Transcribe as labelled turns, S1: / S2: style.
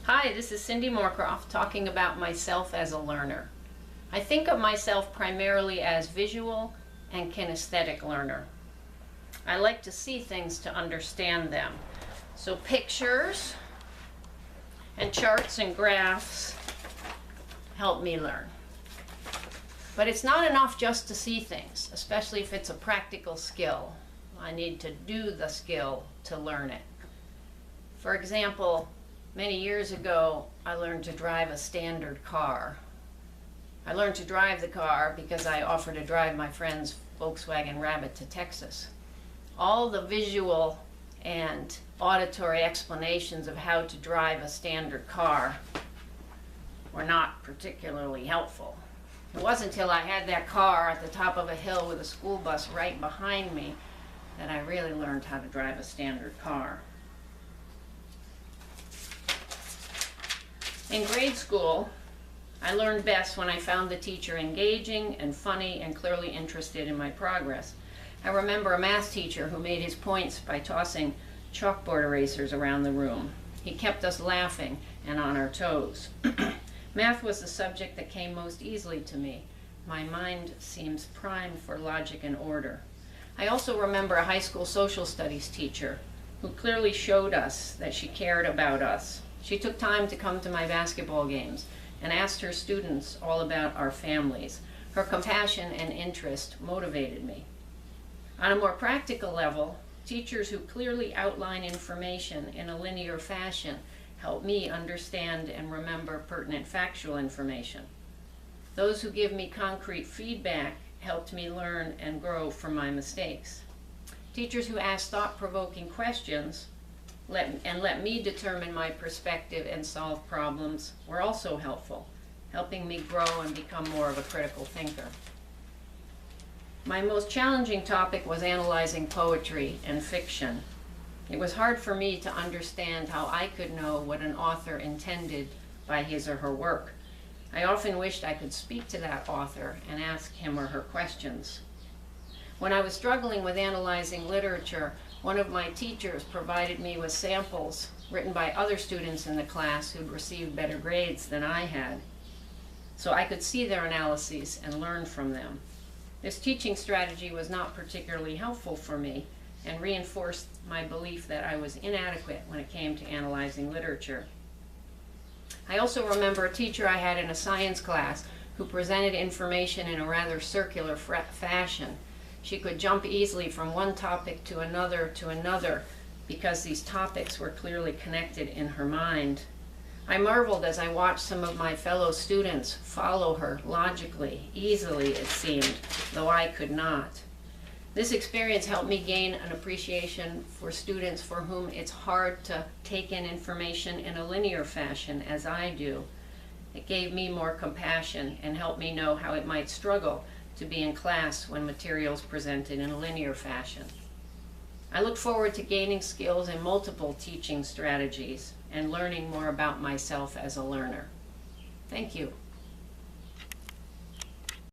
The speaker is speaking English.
S1: Hi, this is Cindy Moorcroft talking about myself as a learner. I think of myself primarily as visual and kinesthetic learner. I like to see things to understand them. So pictures and charts and graphs help me learn. But it's not enough just to see things, especially if it's a practical skill. I need to do the skill to learn it. For example, many years ago, I learned to drive a standard car. I learned to drive the car because I offered to drive my friend's Volkswagen Rabbit to Texas. All the visual and auditory explanations of how to drive a standard car were not particularly helpful. It wasn't until I had that car at the top of a hill with a school bus right behind me that I really learned how to drive a standard car. In grade school, I learned best when I found the teacher engaging and funny and clearly interested in my progress. I remember a math teacher who made his points by tossing chalkboard erasers around the room. He kept us laughing and on our toes. Math was the subject that came most easily to me. My mind seems primed for logic and order. I also remember a high school social studies teacher who clearly showed us that she cared about us. She took time to come to my basketball games and asked her students all about our families. Her compassion and interest motivated me. On a more practical level, teachers who clearly outline information in a linear fashion help me understand and remember pertinent factual information. Those who give me concrete feedback helped me learn and grow from my mistakes. Teachers who ask thought-provoking questions and let me determine my perspective and solve problems were also helpful, helping me grow and become more of a critical thinker. My most challenging topic was analyzing poetry and fiction. It was hard for me to understand how I could know what an author intended by his or her work. I often wished I could speak to that author and ask him or her questions. When I was struggling with analyzing literature, one of my teachers provided me with samples written by other students in the class who'd received better grades than I had, so I could see their analyses and learn from them. This teaching strategy was not particularly helpful for me and reinforced my belief that I was inadequate when it came to analyzing literature. I also remember a teacher I had in a science class who presented information in a rather circular fashion. She could jump easily from one topic to another because these topics were clearly connected in her mind. I marveled as I watched some of my fellow students follow her logically, easily it seemed, though I could not. This experience helped me gain an appreciation for students for whom it's hard to take in information in a linear fashion as I do. It gave me more compassion and helped me know how it might struggle to be in class when materials presented in a linear fashion. I look forward to gaining skills in multiple teaching strategies and learning more about myself as a learner. Thank you.